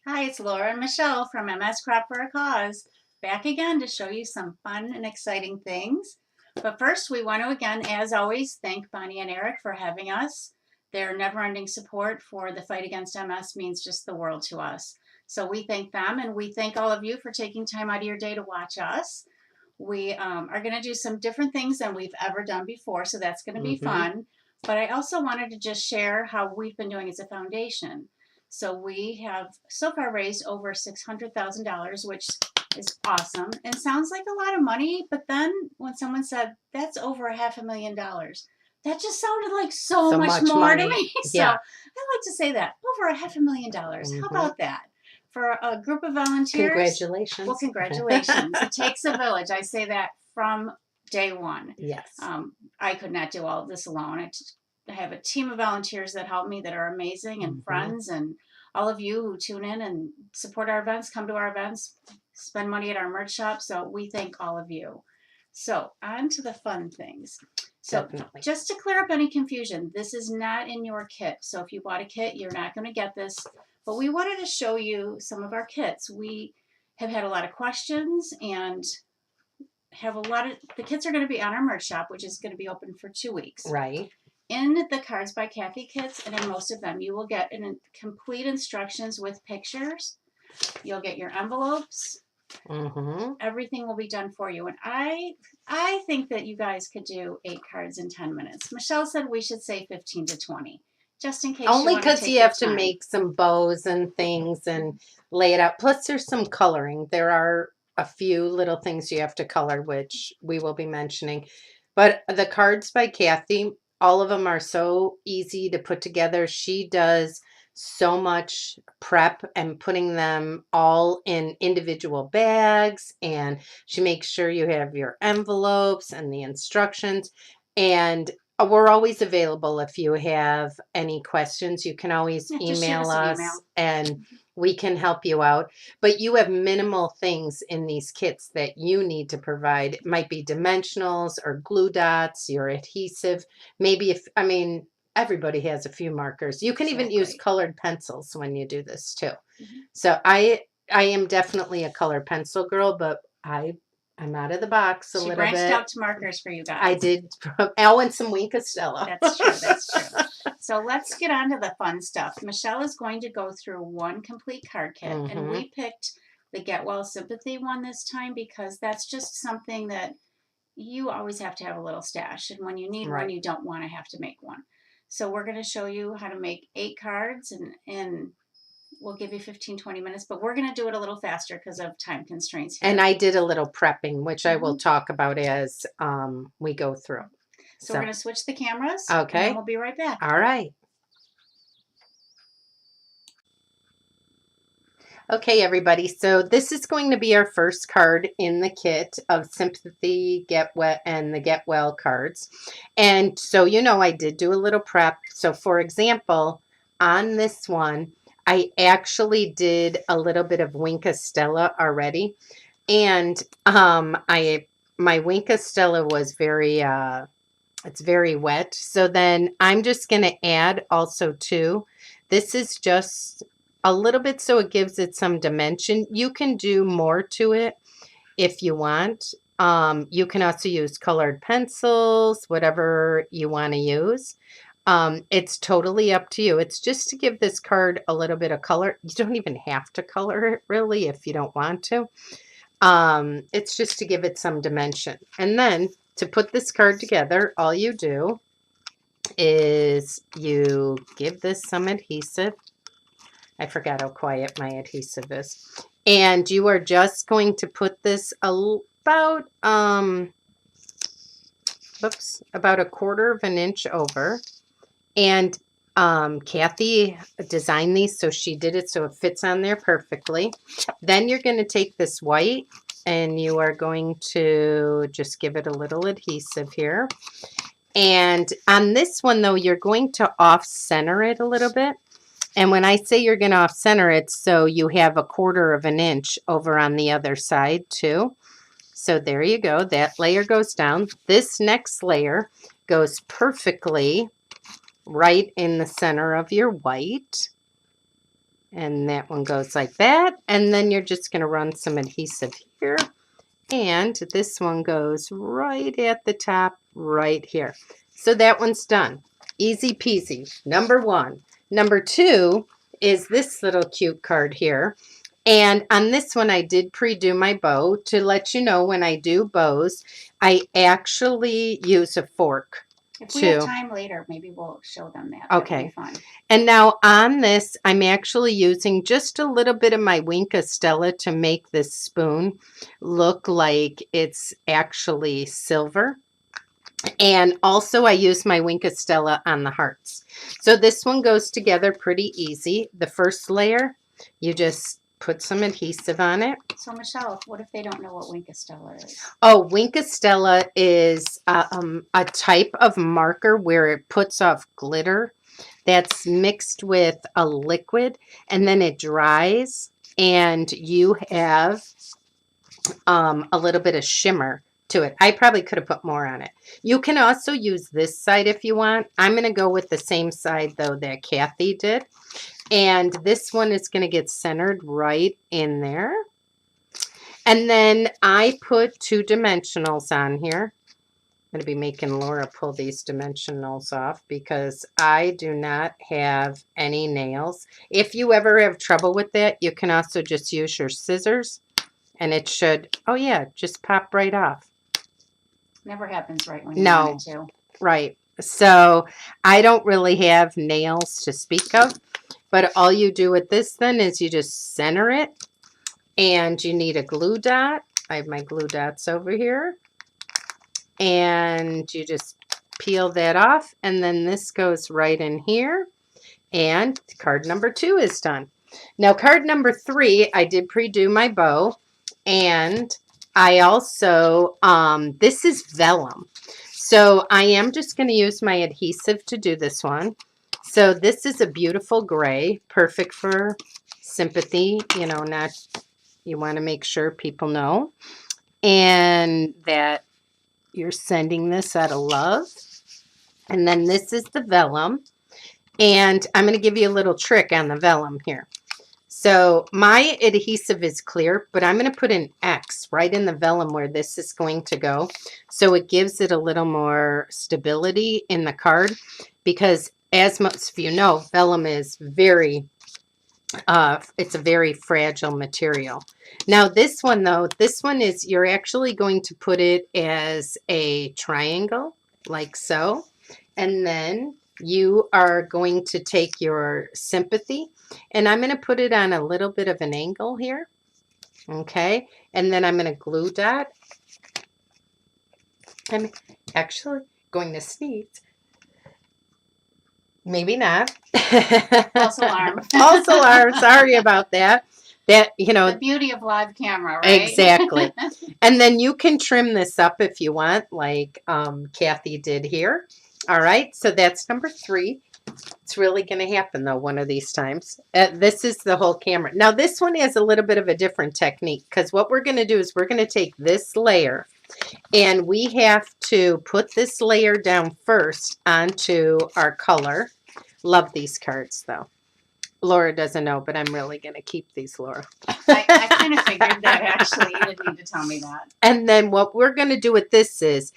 Hi, it's Laura and Michelle from MS Crop for a Cause, back again to show you some fun and exciting things. But first, we want to again, as always, thank Bonnie and Eric for having us. Their never-ending support for the fight against MS means just the world to us. So we thank them, and we thank all of you for taking time out of your day to watch us. We are going to do some different things than we've ever done before, so that's going to be fun. But I also wanted to just share how we've been doing as a foundation. So we have so far raised over $600,000, which is awesome and sounds like a lot of money. But then when someone said that's over $500,000, that just sounded like so much more money to me. So I like to say that over $500,000. How about that? For a group of volunteers. Congratulations. Well, congratulations. It takes a village. I say that from day one. Yes. I could not do all of this alone. I have a team of volunteers that help me that are amazing, and friends, and all of you who tune in and support our events, come to our events, spend money at our merch shop. So we thank all of you. So on to the fun things. So Definitely. Just to clear up any confusion, this is not in your kit. So if you bought a kit, you're not going to get this. But we wanted to show you some of our kits. We have had a lot of questions and have a lot of, the kits are going to be on our merch shop, which is going to be open for 2 weeks. Right. In the Cards by Kathy kits, and in most of them, you will get complete instructions with pictures. You'll get your envelopes. Everything will be done for you. And I think that you guys could do 8 cards in 10 minutes. Michelle said we should say 15 to 20, just in case. Only because you have to make some bows and things and lay it out. Plus, there's some coloring. There are a few little things you have to color, which we will be mentioning. But the Cards by Kathy, all of them are so easy to put together. She does so much prep and putting them all in individual bags, and she makes sure you have your envelopes and the instructions. And we're always available if you have any questions. You can always email us and we can help you out. But you have minimal things in these kits that you need to provide. It might be dimensionals or glue dots, your adhesive. Maybe everybody has a few markers. You can even use colored pencils when you do this too. So I am definitely a colored pencil girl, but I'm out of the box a little bit. She branched out to markers for you guys. I did. Al and some Wink Stella. That's true. That's true. So let's get on to the fun stuff. Michelle is going to go through one complete card kit, and we picked the Get Well Sympathy one this time because that's just something that you always have to have a little stash, and when you need one, you don't want to have to make one. So we're going to show you how to make 8 cards, and we'll give you 15-20 minutes, but we're going to do it a little faster because of time constraints here. And I did a little prepping, which I will talk about as we go through. So we're going to switch the cameras. Okay. And then we'll be right back. All right. Okay, everybody. So this is going to be our first card in the kit of Sympathy, Get Well, and the Get Well cards. And so, I did do a little prep. So, for example, on this one, I actually did a little bit of Wink Stella already. And my Wink Stella was very, it's very wet. So then I'm just going to add also too. This is just a little bit so it gives it some dimension. You can do more to it if you want. You can also use colored pencils, whatever you want to use. It's totally up to you. It's just to give this card a little bit of color. You don't even have to color it really if you don't want to. It's just to give it some dimension. And then to put this card together, all you do is you give this some adhesive. I forgot how quiet my adhesive is. And you are just going to put this about a 1/4 of an inch over. And Kathy designed these, so she did it so it fits on there perfectly. Then you're going to take this white and you are going to just give it a little adhesive here. And on this one, though, you're going to off-center it a little bit. And when I say you're going to off-center it, so you have 1/4 of an inch over on the other side, too. So there you go. That layer goes down. This next layer goes perfectly right in the center of your white. And that one goes like that. And then you're just going to run some adhesive here. And this one goes right at the top right here. So that one's done. Easy peasy. Number one. Number two is this little cute card here. And on this one, I did pre-do my bow. To let you know, when I do bows, I actually use a fork. If we have time later, maybe we'll show them that. Okay. That would be fun. And now on this, I'm actually using just a little bit of my Wink Stella to make this spoon look like it's actually silver. And also I use my Wink Stella on the hearts. So this one goes together pretty easy. The first layer, you just put some adhesive on it. So Michelle, what if they don't know what Wink Stella is? Oh, Wink Stella is a type of marker where it puts off glitter that's mixed with a liquid, and then it dries, and you have a little bit of shimmer to it. I probably could have put more on it. You can also use this side if you want. I'm going to go with the same side, though, that Kathy did. And this one is going to get centered right in there. And then I put 2 dimensionals on here. I'm going to be making Laura pull these dimensionals off because I do not have any nails. If you ever have trouble with that, you can also just use your scissors and it should, oh yeah, just pop right off. Never happens right when you want it to. Right. So I don't really have nails to speak of, but all you do with this then is you just center it, and you need a glue dot. I have my glue dots over here. And you just peel that off, and then this goes right in here, and card number 2 is done. Now card number 3, I did pre-do my bow, and I also, this is vellum. So I am just going to use my adhesive to do this one. So this is a beautiful gray, perfect for sympathy, you know, not, you want to make sure people know, and that you're sending this out of love. And then this is the vellum. And I'm going to give you a little trick on the vellum here. So my adhesive is clear, but I'm going to put an X right in the vellum where this is going to go. So it gives it a little more stability in the card, because as most of you know, vellum is very it's a very fragile material. Now this one though, this one is, you're actually going to put it as a triangle like so, and then you are going to take your sympathy, and I'm going to put it on a little bit of an angle here, okay, and then I'm going to glue dot. I'm actually going to sneeze. Maybe not. False alarm. False alarm. Sorry about that. That, you know. The beauty of live camera, right? Exactly. And then you can trim this up if you want, like Kathy did here. All right. So that's number 3. It's really going to happen, though, one of these times. This is the whole camera. Now, this one has a little bit of a different technique, because what we're going to do is we're going to take this layer, and we have to put this layer down first onto our color. Love these cards, though. Laura doesn't know, but I'm really going to keep these, Laura. I kind of figured that, actually. You didn't need to tell me that. And then what we're going to do with this is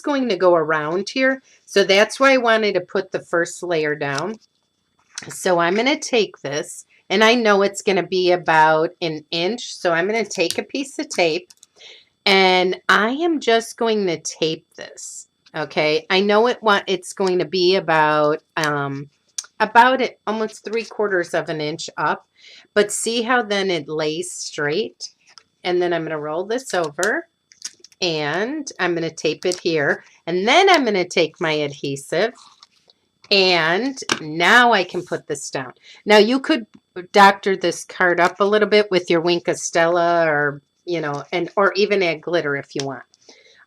going to go around here. So that's why I wanted to put the first layer down. So I'm going to take this, and I know it's going to be about an inch. So I'm going to take a piece of tape, and I am just going to tape this. Okay, I know it's going to be about it almost 3/4 of an inch up, but see how then it lays straight. And then I'm going to roll this over, and I'm going to tape it here, and then I'm going to take my adhesive, and now I can put this down. Now you could doctor this card up a little bit with your Wink Stella, or you know, or even add glitter if you want.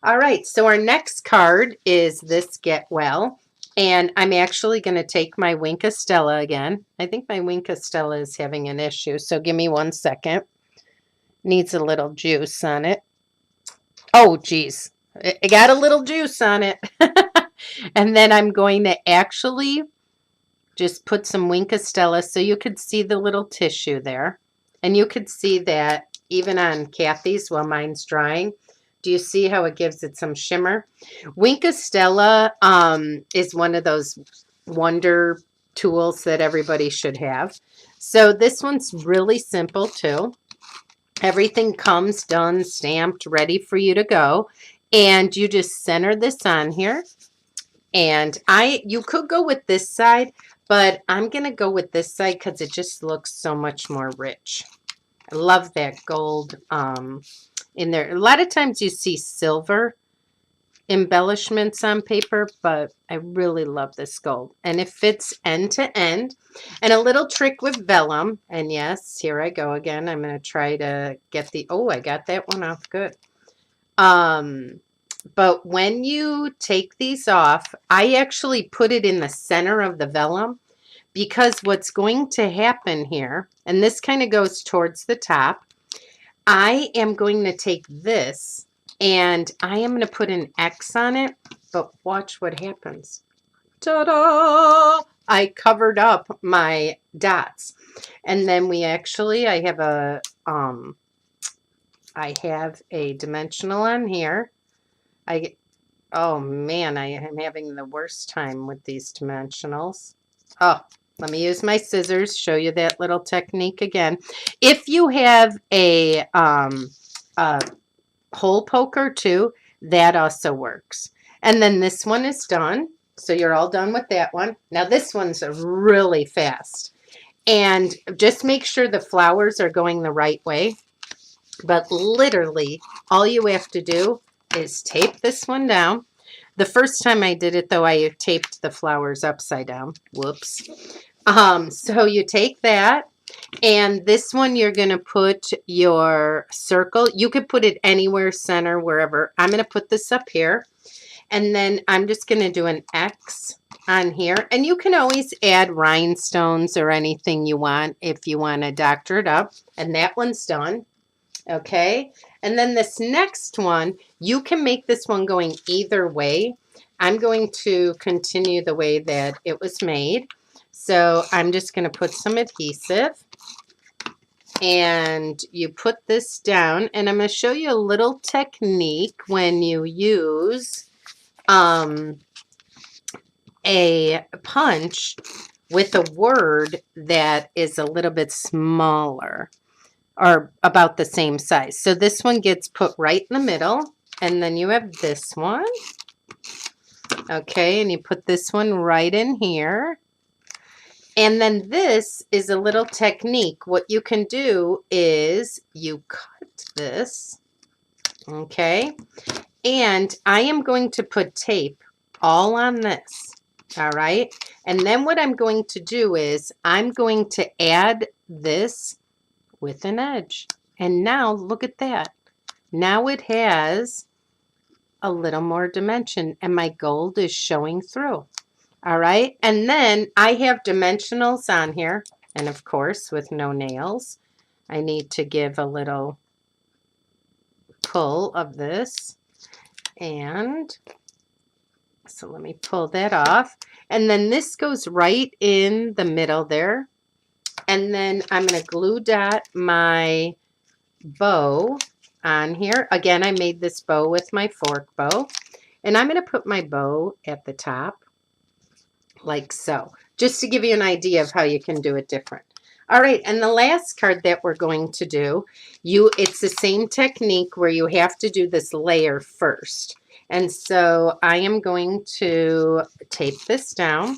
All right, so our next card is this Get Well, and I'm actually going to take my Wink Stella again. I think my Wink Stella is having an issue, so give me 1 second. Needs a little juice on it. Oh, geez, it got a little juice on it. And then I'm going to actually just put some Wink of Stella so you could see the little tissue there. And you could see that even on Kathy's while mine's drying. Do you see how it gives it some shimmer? Wink of Stella is one of those wonder tools that everybody should have. So this one's really simple too. Everything comes done, stamped, ready for you to go. And you just center this on here. And you could go with this side, but I'm going to go with this side because it just looks so much more rich. I love that gold in there. A lot of times you see silver embellishments on paper, but I really love this gold. And it fits end to end. And a little trick with vellum, and yes, here I go again. I'm going to try to get I got that one off good. But when you take these off, I actually put it in the center of the vellum because what's going to happen here, and this kind of goes towards the top, I am going to take this and I am going to put an X on it, but watch what happens. Ta-da! I covered up my dots. And then I have a dimensional on here. Oh man, I am having the worst time with these dimensionals. Oh, let me use my scissors, show you that little technique again. If you have a hole poker too, that also works. And then this one is done. So you're all done with that one. Now this one's really fast. And just make sure the flowers are going the right way. But literally, all you have to do is tape this one down. The first time I did it, though, I taped the flowers upside down. Whoops. So you take that, and this one you're going to put your circle. You could put it anywhere, center, wherever. I'm going to put this up here, and then I'm just going to do an X on here. And you can always add rhinestones or anything you want if you want to doctor it up. And that one's done. Okay, and then this next one, you can make this one going either way. I'm going to continue the way that it was made. So I'm just going to put some adhesive. And you put this down. And I'm going to show you a little technique when you use a punch with a word that is a little bit smaller, or about the same size. So this one gets put right in the middle, and then you have this one. Okay, and you put this one right in here. And then this is a little technique. What you can do is you cut this, okay? And I am going to put tape all on this, all right? And then what I'm going to do is I'm going to add this with an edge. And now look at that. Now it has a little more dimension and my gold is showing through. All right. And then I have dimensionals on here. And of course, with no nails, I need to give a little pull of this. And so let me pull that off. And then this goes right in the middle there. And then I'm going to glue dot my bow on here. Again, I made this bow with my fork bow. And I'm going to put my bow at the top like so, just to give you an idea of how you can do it different. All right, and the last card that we're going to do, it's the same technique where you have to do this layer first. And so I am going to tape this down.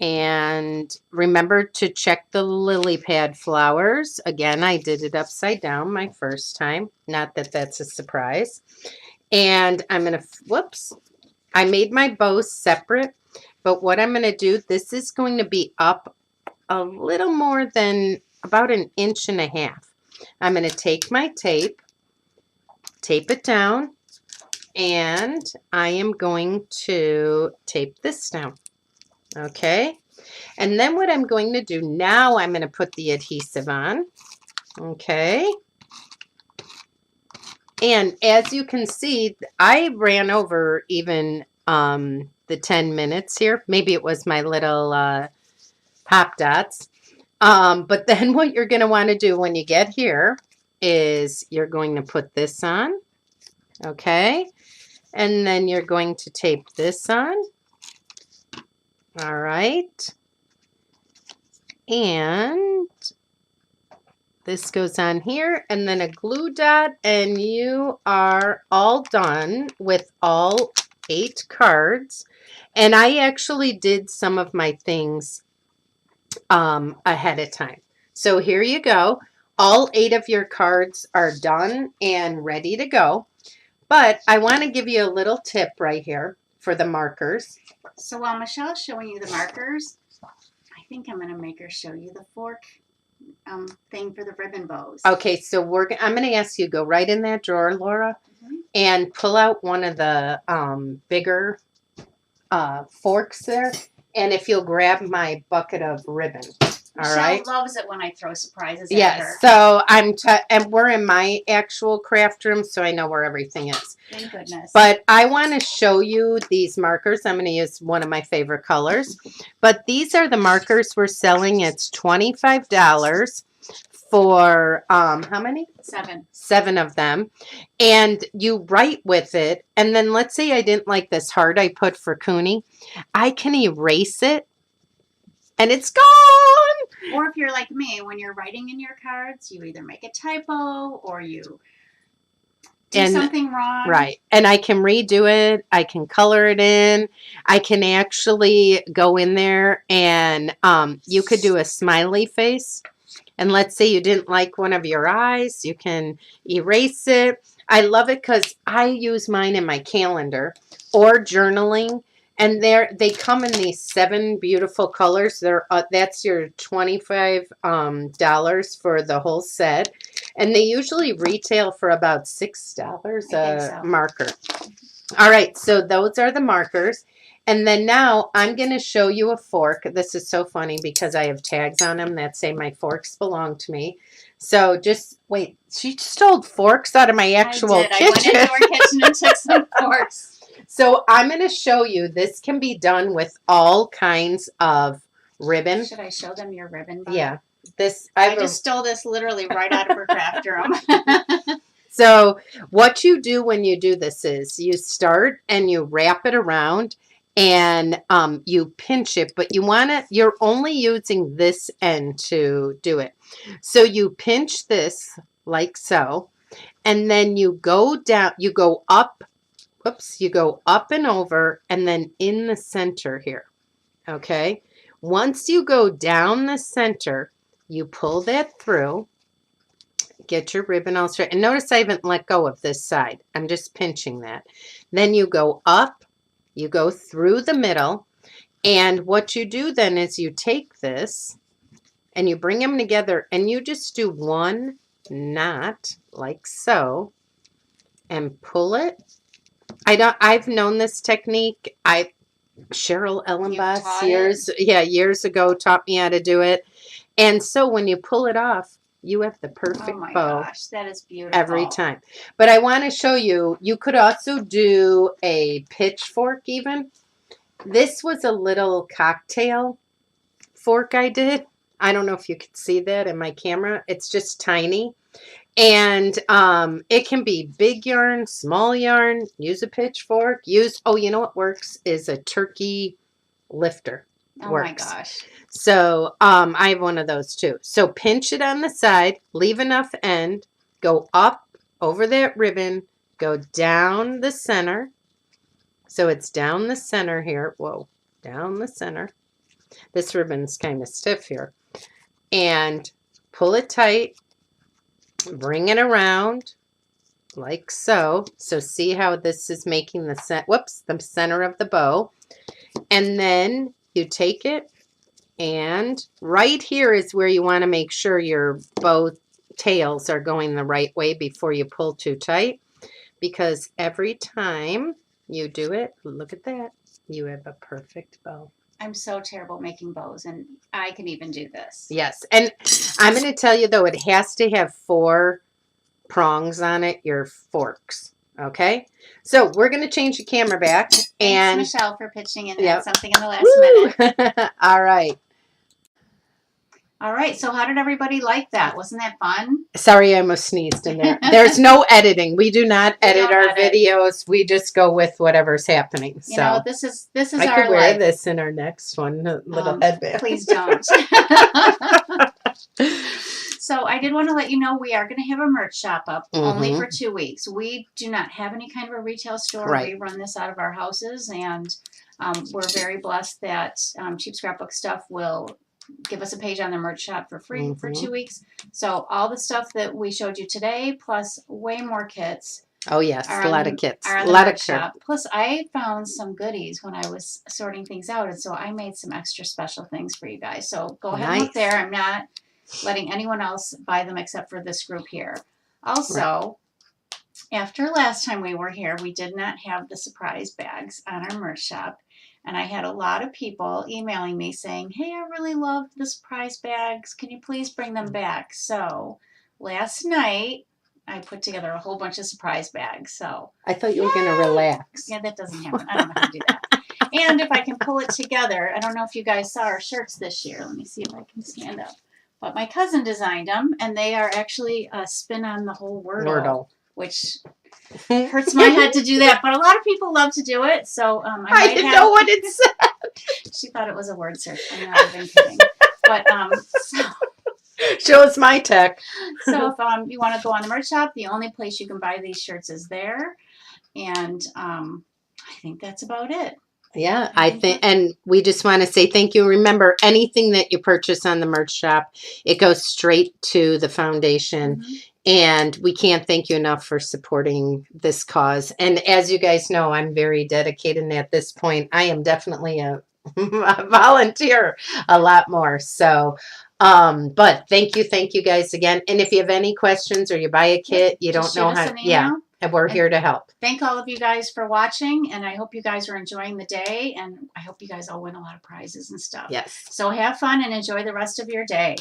And remember to check the lily pad flowers. Again, I did it upside down my first time. Not that that's a surprise. And I'm going to, whoops, I made my bows separate. But what I'm going to do, this is going to be up a little more than about 1.5 inches. I'm going to take my tape it down, and I am going to tape this down. Okay. And then what I'm going to do now, I'm going to put the adhesive on. Okay. And as you can see, I ran over even the the 10 minutes here. Maybe it was my little pop dots. But then what you're going to want to do when you get here is you're going to put this on. Okay. And then you're going to tape this on. All right. And this goes on here, and then a glue dot, and you are all done with all 8 cards. And I actually did some of my things ahead of time. So here you go. All 8 of your cards are done and ready to go. But I want to give you a little tip right here for the markers. So while Michelle's showing you the markers, I think I'm going to make her show you the fork thing for the ribbon bows. Okay, so I'm going to ask you go right in that drawer, Laura, and pull out one of the bigger forks there. And if you'll grab my bucket of ribbon. All right. Michelle loves it when I throw surprises at her. Yes, so and we're in my actual craft room, so I know where everything is. Thank goodness. But I want to show you these markers. I'm going to use one of my favorite colors. But these are the markers we're selling. It's $25 for how many? 7. 7 of them. And you write with it. And then let's say I didn't like this heart I put for Cooney. I can erase it. And it's gone. Or if you're like me, when you're writing in your cards, you either make a typo or you do something wrong. Right. And I can redo it. I can color it in. I can actually go in there and you could do a smiley face. And let's say you didn't like one of your eyes. You can erase it. I love it because I use mine in my calendar or journaling. And they come in these 7 beautiful colors. That's your $25 for the whole set. And they usually retail for about $6 a marker. All right, so those are the markers. And then now I'm going to show you a fork. This is so funny because I have tags on them that say my forks belong to me. So just wait. She stole forks out of my actual kitchen. I went into our kitchen and took some forks. So I'm going to show you, this can be done with all kinds of ribbon. Should I show them your ribbon bow? Yeah. I just stole this literally right out of her craft room. So what you do when you do this is you start and you wrap it around and you pinch it, but you're only using this end to do it. So you pinch this like so, and then you go down, you go up. Whoops, you go up and over and then in the center here, okay? Once you go down the center, you pull that through, get your ribbon all straight. And notice I haven't let go of this side. I'm just pinching that. Then you go up, you go through the middle, and what you do then is you take this and you bring them together and you just do one knot like so and pull it. I've known this technique. Cheryl Ellenboss years ago taught me how to do it. And so when you pull it off, you have the perfect bow. Oh my gosh, that is beautiful. Every time. But I want to show you, you could also do a pitchfork even. This was a little cocktail fork I did. I don't know if you could see that in my camera. It's just tiny. And it can be big yarn, small yarn. Use a pitchfork. you know what works is a turkey lifter. Works. My gosh. So I have one of those too. So pinch it on the side, leave enough end, go up over that ribbon, go down the center. So it's down the center here. Whoa, down the center. This ribbon's kind of stiff here. And pull it tight. Bring it around like so. So see how this is making the center of the bow. And then you take it, and right here is where you want to make sure your bow tails are going the right way before you pull too tight. Because every time you do it, look at that, you have a perfect bow. I'm so terrible making bows, and I can even do this. Yes, and I'm going to tell you, though, it has to have 4 prongs on it, your forks. Okay. So we're going to change the camera back. Thanks, And Michelle, for pitching in yep. something in the last minute. All right. All right. So how did everybody like that? Wasn't that fun? Sorry, I almost sneezed in there. There's no editing. We do not edit our videos. We just go with whatever's happening. So you know, this is I our could wear life. This in our next one, a little headband. Please don't. So I did want to let you know we are going to have a merch shop up only for 2 weeks. We do not have any kind of a retail store. Right. We run this out of our houses, and we're very blessed that Cheap Scrapbook Stuff will give us a page on the merch shop for free for 2 weeks. So all the stuff that we showed you today, plus way more kits. Oh yes, a lot of kits, a lot of shop. Plus, I found some goodies when I was sorting things out, and so I made some extra special things for you guys. So go ahead and look there. I'm not letting anyone else buy them except for this group here. Also, after last time we were here, we did not have the surprise bags on our merch shop. And I had a lot of people emailing me saying, hey, I really loved the surprise bags. Can you please bring them back? So last night, I put together a whole bunch of surprise bags. So I thought you were going to relax. Yeah, that doesn't happen. I don't know how to do that. And if I can pull it together, I don't know if you guys saw our shirts this year. Let me see if I can stand up. But my cousin designed them, and they are actually a spin on the whole Wordle. Which hurts my head to do that. But a lot of people love to do it. So I didn't know what it said. She thought it was a word search. I'm not even kidding. But shows my tech. So if you want to go on the merch shop, the only place you can buy these shirts is there. And I think that's about it. Yeah, I think, and we just want to say thank you. Remember, anything that you purchase on the merch shop, it goes straight to the foundation. And we can't thank you enough for supporting this cause. And as you guys know, I'm very dedicated. And at this point, I am definitely a volunteer a lot more. So, but thank you guys again. And if you have any questions or you buy a kit, you don't know how, and we're here to help. Thank all of you guys for watching, and I hope you guys are enjoying the day, and I hope you guys all win a lot of prizes and stuff. Yes. So have fun and enjoy the rest of your day.